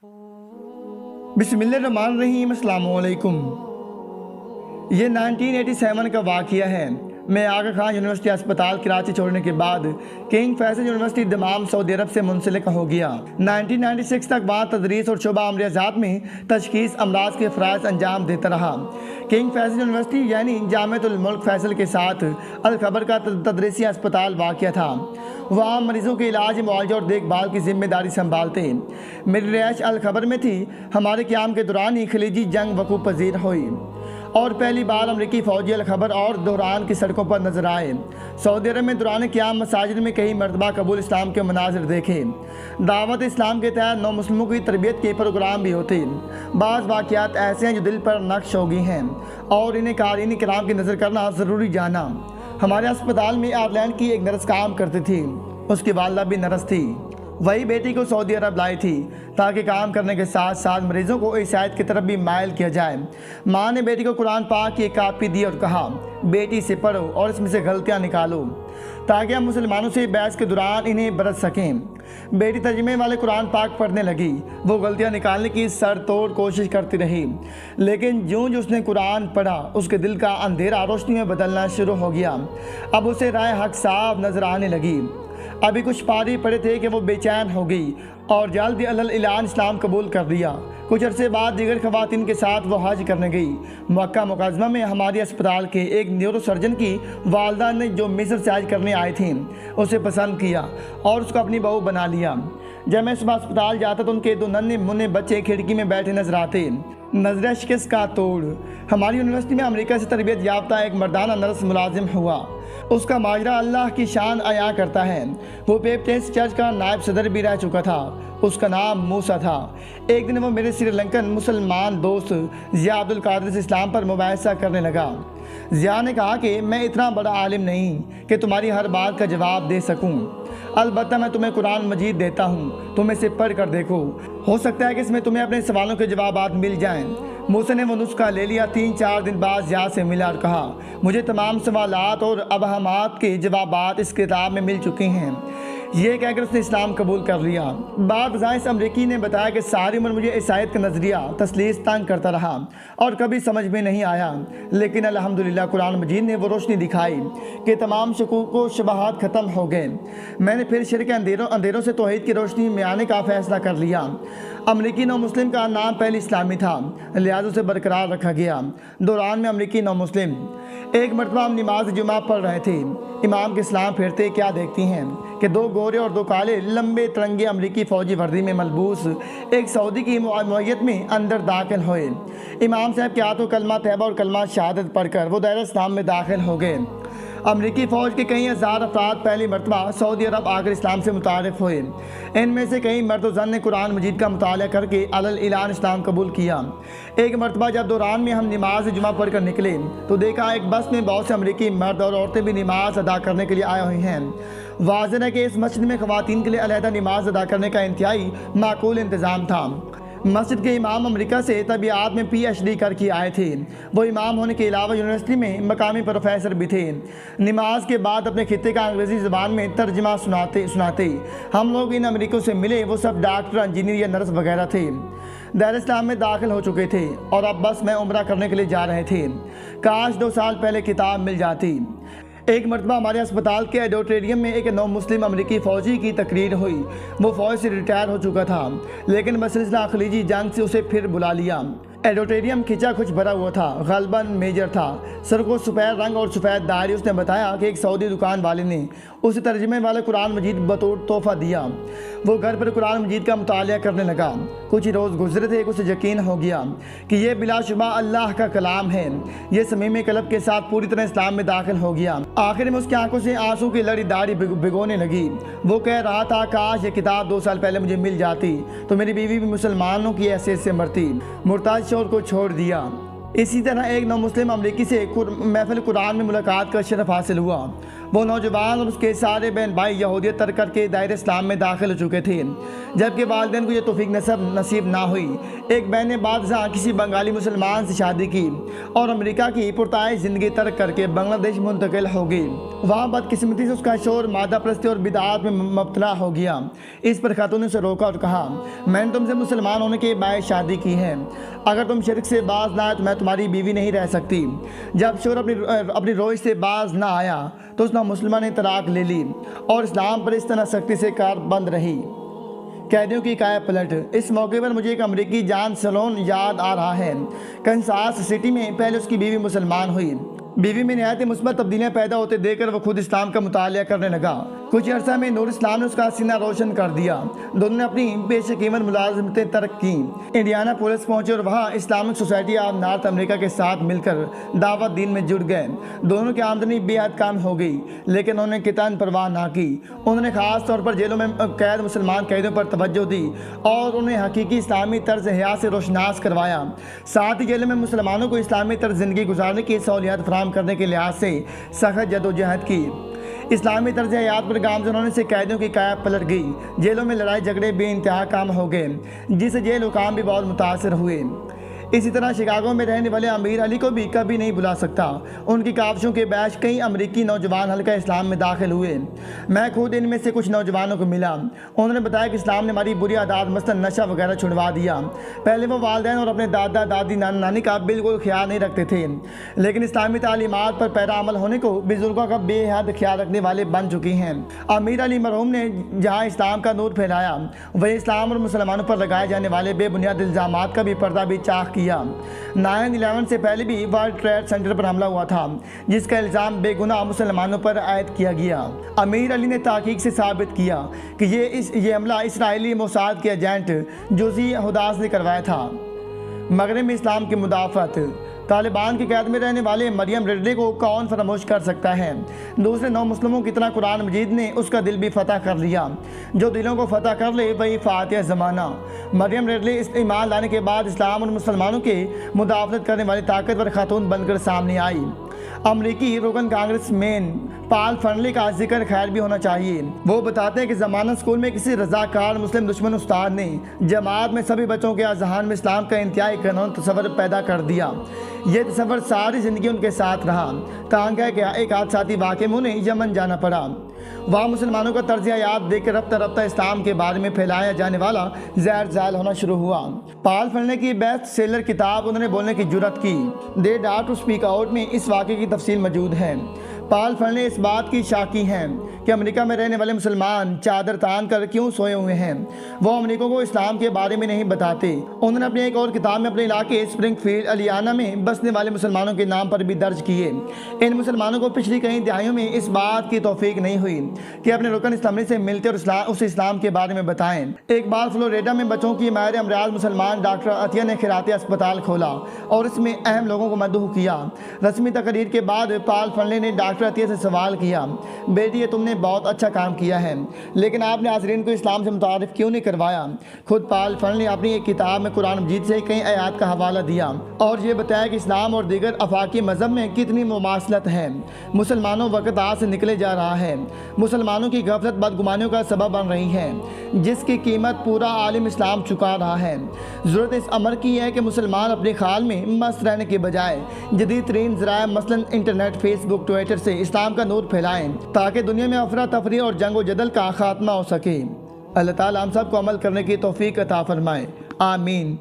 बिस्मिल्लाहिर्रहमानिर्रहीम। अस्सलाम वालेकुम। ये 1987 का वाक़या है। मैं आगा खान यूनिवर्सिटी अस्पताल कराची छोड़ने के बाद King Faisal University Dammam Saudi Arab से मुंसलिक हो गया। 1996 तक वहाँ तदरीस और शुबा अमरियाज़ात में तशख़ीस अमराज के फ़राइज़ अंजाम देता रहा। किंग फैसल यूनिवर्सिटी यानी जामिअतुल मुल्क फैसल के साथ अल खबर का तदरीसी अस्पताल वाक़या था। वहाँ मरीज़ों के इलाज, मुआवजा और देखभाल की जिम्मेदारी संभालते। मेरी रिहाइश अल खबर में थी। हमारे क़याम के दौरान ही खलीजी जंग वक़ूफ़ पज़ीर हुई और पहली बार अमरीकी फ़ौजी अल खबर और दौरान की सड़कों पर नजर आए। सऊदी अरब में दौरान क़याम मसाजिद में कई मरतबा कबूल इस्लाम के मनाजिर देखे। दावत इस्लाम के तहत नौ मुस्लिमों की तरबियत के प्रोग्राम भी होते। बाज़ वाक़यात ऐसे हैं जो दिल पर नक्श हो गई हैं और इन्हें क़ारीन किराम की नज़र करना ज़रूरी जाना। हमारे अस्पताल में आयरलैंड की एक नर्स काम करती थी। उसकी वालिदा भी नर्स थी। वही बेटी को सऊदी अरब लाई थी ताकि काम करने के साथ साथ मरीज़ों को ईसाईयत की तरफ भी माइल किया जाए। माँ ने बेटी को कुरान पाक की एक कापी दी और कहा, बेटी से पढ़ो और इसमें से गलतियाँ निकालो ताकि हम मुसलमानों से बहस के दौरान इन्हें बरत सकें। बेटी तर्जुमे वाले कुरान पाक पढ़ने लगी। वो गलतियाँ निकालने की सर तोड़ कोशिश करती रही, लेकिन जो उसने कुरान पढ़ा उसके दिल का अंधेरा रोशनी में बदलना शुरू हो गया। अब उसे राह हक साफ नजर आने लगी। अभी कुछ पारी पड़े थे कि वो बेचैन हो गई और जल्दी अल ऐलान इस्लाम कबूल कर लिया। कुछ अरसे बाद दीगर ख़वातीन के साथ वो हज करने गई। मक्का मुकर्रमा में हमारे अस्पताल के एक न्यूरो सर्जन की वालदा ने, जो मिस्र से हज करने आई थी, उसे पसंद किया और उसको अपनी बहू बना लिया। जब मैं सुबह अस्पताल जाता तो उनके दो नन्हे मुन्ने बच्चे खिड़की में बैठे नजर आते। नजर शिकस्त का तोड़। हमारी यूनिवर्सिटी में अमेरिका से तरबियत याफ्ता एक मर्दाना नर्स मुलाजिम हुआ। उसका माजरा अल्लाह की शान अया करता है। वो पेप्टेस्ट चर्च का नायब सदर भी रह चुका था। उसका नाम मूसा था। एक दिन वो मेरे श्रीलंकन मुसलमान दोस्त ज़िया अब्दुल कादिर से इस्लाम पर मुबाहिसा करने लगा। ज़िया ने कहा कि मैं इतना बड़ा आलिम नहीं कि तुम्हारी हर बात का जवाब दे सकूं। अलबत्ता मैं तुम्हें कुरान मजीद देता हूँ, तुम इसे पढ़ कर देखो, हो सकता है कि इसमें तुम्हें अपने सवालों के जवाब मिल जाएं। मूसा ने वो नुस्खा ले लिया। 3-4 दिन बाद ज़िया से मिला और कहा, मुझे तमाम सवालात और अबहमात के जवाबात इस किताब में मिल चुके हैं। ये कहकर उसने इस्लाम कबूल कर लिया। बाद ज़ाइस अमरीकी ने बताया कि सारी उम्र मुझे ईसाईयत का नज़रिया तसलीस तंग करता रहा और कभी समझ में नहीं आया, लेकिन अल्हम्दुलिल्लाह कुरान मजीद ने वो रोशनी दिखाई कि तमाम शकूक व शुबहात ख़त्म हो गए। मैंने फिर शिर्क अंधेरों से तौहीद की रोशनी में आने का फ़ैसला कर लिया। अमरीकी नौ मुस्लिम का नाम पहले इस्लामी था, लिहाजा उसे बरकरार रखा गया। दौरान में अमरीकी नौ मुस्लिम। एक मरतबा हम नमाज जुमा पढ़ रहे थे। इमाम के सलाम फेरते क्या देखती हैं कि 2 गोरे और 2 काले लंबे तिरंगे अमरीकी फ़ौजी वर्दी में मलबूस एक सऊदी की मुअय्यत में अंदर दाखिल हुए। इमाम साहब के हाथों कलमा तैयबा और कलमा शहादत पढ़कर वो दायरा इस्लाम में दाखिल हो गए। अमरीकी फ़ौज के कई हज़ार अफराद पहली मरतबा सऊदी अरब आकर इस्लाम से मुतारिफ़ हुए। इनमें से कई मर्द ज़न ने कुरान मजीद का मुताला करके अल ऐलान इस्लाम कबूल किया। एक मरतबा जब दौरान में हम नमाज जुमा पढ़ कर निकले तो देखा एक बस में बहुत से अमरीकी मर्द और औरतें भी नमाज अदा करने के लिए आए हुए हैं। वाज़ेह है कि इस मस्जिद में ख़वातीन के लिए अलहदा नमाज अदा करने का इंतहाई माकूल इंतज़ाम था। मस्जिद के इमाम अमेरिका से तबियात में PhD करके आए थे। वो इमाम होने के अलावा यूनिवर्सिटी में मकामी प्रोफेसर भी थे। नमाज के बाद अपने खित्ते का अंग्रेज़ी ज़बान में तर्जमा सुनाते हम लोग इन अमरीकों से मिले। वो सब डॉक्टर, इंजीनियर या नर्स वगैरह थे। दायरा इस्लाम में दाखिल हो चुके थे और अब बस में उम्रा करने के लिए जा रहे थे। काश 2 साल पहले किताब मिल जाती। एक मरतबा हमारे अस्पताल के ऑडिटोरियम में एक नौ मुस्लिम अमरीकी फ़ौजी की तकरीर हुई। वो फ़ौज से रिटायर हो चुका था, लेकिन बसिलसिला खलीजी जंग से उसे फिर बुला लिया। ऑडिटोरियम खिंचा कुछ भरा हुआ था, गलबन मेजर था, सर को सफ़ेद रंग और सफ़ेद दाढ़ी। उसने बताया कि एक सऊदी दुकान वाले ने उसे तर्जुमे वाले कुरान मजीद बतौर तोहफ़ा दिया। वो घर पर कुरान मजीद का मुतालिया करने लगा। कुछ ही रोज़ गुजरे थे, उसे यकीन हो गया कि यह बिलाशुबा अल्लाह का कलाम है। ये समीम कलब के साथ पूरी तरह इस्लाम में दाखिल हो गया। आखिर में उसकी आंखों से आंसू की लड़ी दाढ़ी भिगोने लगी। वो कह रहा था, काश ये किताब 2 साल पहले मुझे मिल जाती तो मेरी बीवी भी मुसलमानों की हैसियत से मरती। मुर्ताज शोर को छोड़ दिया। इसी तरह एक नौ मुस्लिम अमरीकी से महफिल कुरान में मुलाकात का शरफ हासिल हुआ। وہ نوجوان اور اس کے سارے بہن بھائی یہودیت ترک کر کے دائرہ اسلام میں داخل ہو چکے تھے، جبکہ والدین کو یہ توفیق نصیب نہ ہوئی۔ ایک بہن نے بعد ازاں کسی بنگالی مسلمان سے شادی کی اور امریکہ کی پرتعیش زندگی ترک کر کے بنگلہ دیش منتقل ہو گئی۔ وہاں بدقسمتی سے اس کا شوہر مادہ پرستی اور بدعات میں مبتلا ہو گیا۔ اس پر خاتون نے اسے روکا اور کہا، میں نے تم سے مسلمان ہونے کے باعث شادی کی ہے، اگر تم شرک سے باز نہ آئے تو میں تمہاری بیوی نہیں رہ سکتی۔ جب شوہر اپنی روش سے باز نہ آیا تو اس نامسلمہ نے طلاق لے لی اور اسلام پر اس طرح سختی سے کار بند رہی۔ قیدیوں کی کایا پلٹ۔ اس موقع پر مجھے ایک امریکی جان سلون یاد آ رہا ہے۔ کنساس سٹی میں پہلے اس کی بیوی مسلمان ہوئی۔ بیوی میں نہایت مثبت تبدیلیاں پیدا ہوتے دیکھ کر وہ خود اسلام کا مطالعہ کرنے لگا۔ کچھ عرصہ میں نور اسلام نے اس کا سینہ روشن کر دیا۔ دونوں نے اپنی پیش قیمت ملازمتیں ترک کیں، انڈیانا پولیس پہنچے اور وہاں اسلامک سوسائٹی آف نارتھ امریکہ کے ساتھ مل کر دعوت دین میں جڑ گئے۔ دونوں کی آمدنی بے حد کم ہو گئی، لیکن انہوں نے قطعاً پرواہ نہ کی۔ انہوں نے خاص طور پر جیلوں میں قید مسلمان قیدیوں پر توجہ دی اور انہیں حقیقی اسلامی طرز حیات سے روشناس کروایا۔ ساتھ ہی جیلوں میں مسلمانوں کو اسلامی طرز زندگی گزارنے کی سہولیات فراہم کرنے کے لحاظ سے سخت جدوجہد کی۔ اسلامی طرز حیات پر گامزن ہونے سے قیدیوں کی کایا پلٹ گئی۔ جیلوں میں لڑائی جھگڑے بے انتہا کام ہو گئے، جس سے جیل حکام بھی بہت متاثر ہوئے۔ اسی طرح شکاگو میں رہنے والے امیر علی کو بھی کبھی نہیں بھلا سکتا۔ ان کی کاوشوں کے باعث کئی امریکی نوجوان حلقہ اسلام میں داخل ہوئے۔ میں خود ان میں سے کچھ نوجوانوں کو ملا۔ انہوں نے بتایا کہ اسلام نے ہماری بری عادات مثلاً نشہ وغیرہ چھڑوا دیا۔ پہلے وہ والدین اور اپنے دادا دادی نانا نانی کا بالکل خیال نہیں رکھتے تھے، لیکن اسلامی تعلیمات پر پیرا عمل ہونے کو بزرگوں کا بے حد خیال رکھنے والے بن چکی ہیں۔ امیر علی مرحوم نے جہاں اسلام کا نور پھیلایا، وہیں اسلام اور مسلمانوں پر لگائے جانے والے بے بنیاد الزامات کا بھی پردہ بھی چاک کیا۔ 9/11 سے پہلے بھی ورلڈ ٹریڈ سینٹر پر حملہ ہوا تھا، جس کا الزام بے گناہ مسلمانوں پر عائد کیا گیا۔ امیر علی نے تحقیق سے ثابت کیا کہ یہ حملہ اسرائیلی موساد کے ایجنٹ جوزی ہداس نے کروایا تھا۔ مغرب میں اسلام کی مدافعت۔ طالبان کی قید میں رہنے والے مریم ریڈلے کو کون فراموش کر سکتا ہے؟ دوسرے نو مسلموں کی طرح قرآن مجید نے اس کا دل بھی فتح کر لیا۔ جو دلوں کو فتح کر لے وہی فاتح زمانہ۔ مریم ریڈلے اس ایمان لانے کے بعد اسلام اور مسلمانوں کے مدافعت کرنے والی طاقتور خاتون بن کر سامنے آئی۔ امریکی رکن کانگریس مین پال فرنلے کا ذکر خیر بھی ہونا چاہیے۔ وہ بتاتے ہیں کہ زمانہ اسکول میں کسی رضاکار مسلم دشمن استاد نے جماعت میں سبھی بچوں کے اذہان میں اسلام کا انتہائی قانون تصور پیدا کر دیا۔ یہ تصور ساری زندگی ان کے ساتھ رہا، تاکہ کہ ایک حادثاتی واقعے میں انہیں یمن جانا پڑا۔ وہاں مسلمانوں کا طرز حیات دیکھ کر رفتہ رفتہ اسلام کے بارے میں پھیلایا جانے والا زہر زائل ہونا شروع ہوا۔ پال فرنلے کی بیسٹ سیلر کتاب انہوں نے بولنے کی جرات کی، دے ڈار ٹو اسپیک آؤٹ میں اس واقعے کی تفصیل موجود ہے۔ پال فرنلے اس بات کی شاکی ہیں کہ امریکہ میں رہنے والے مسلمان چادر تان کر کیوں سوئے ہوئے ہیں۔ وہ امریکوں کو اسلام کے بارے میں نہیں بتاتے۔ انہوں نے اپنی ایک اور کتاب میں اپنے علاقے اسپرنگ فیلڈ الیانا میں بسنے والے مسلمانوں کے نام پر بھی درج کیے۔ ان مسلمانوں کو پچھلی کئی دہائیوں میں اس بات کی توفیق نہیں ہوئی کہ اپنے رکن اسمبلی سے ملتے اور اسے اسلام کے بارے میں بتائیں۔ ایک بار فلوریڈا میں بچوں کی ماہر امراض مسلمان ڈاکٹر عطیہ نے خیراتی اسپتال کھولا اور اس میں اہم لوگوں کو مدعو کیا۔ رسمی تقریر کے بعد پال فرنلے نے ڈاکٹر عطیہ سے سوال کیا، بیٹی یہ تم نے بہت اچھا کام کیا ہے، لیکن آپ نے حاضرین کو اسلام سے متعارف کیوں نہیں کروایا؟ خود پال فرنلے اپنی ایک کتاب میں قرآن مجید سے کئی آیات کا حوالہ دیا اور یہ بتایا کہ اسلام اور دیگر آفاقی مذہب میں کتنی مماثلت ہے۔ مسلمانوں وقت ہاتھ سے نکلے جا رہا ہے۔ مسلمانوں کی غفلت بدگمانیوں کا سبب بن رہی ہے، جس کی قیمت پورا عالم اسلام چکا رہا ہے۔ ضرورت اس امر کی ہے کہ مسلمان اپنے خیال میں مست رہنے کے بجائے جدید ترین ذرائع مثلاً انٹرنیٹ، فیس بک، ٹویٹر سے اسلام کا نور پھیلائیں تاکہ دنیا میں افراتفری اور جنگ و جدل کا خاتمہ ہو سکے۔ اللہ تعالیٰ ہم سب کو عمل کرنے کی توفیق عطا فرمائے، آمین۔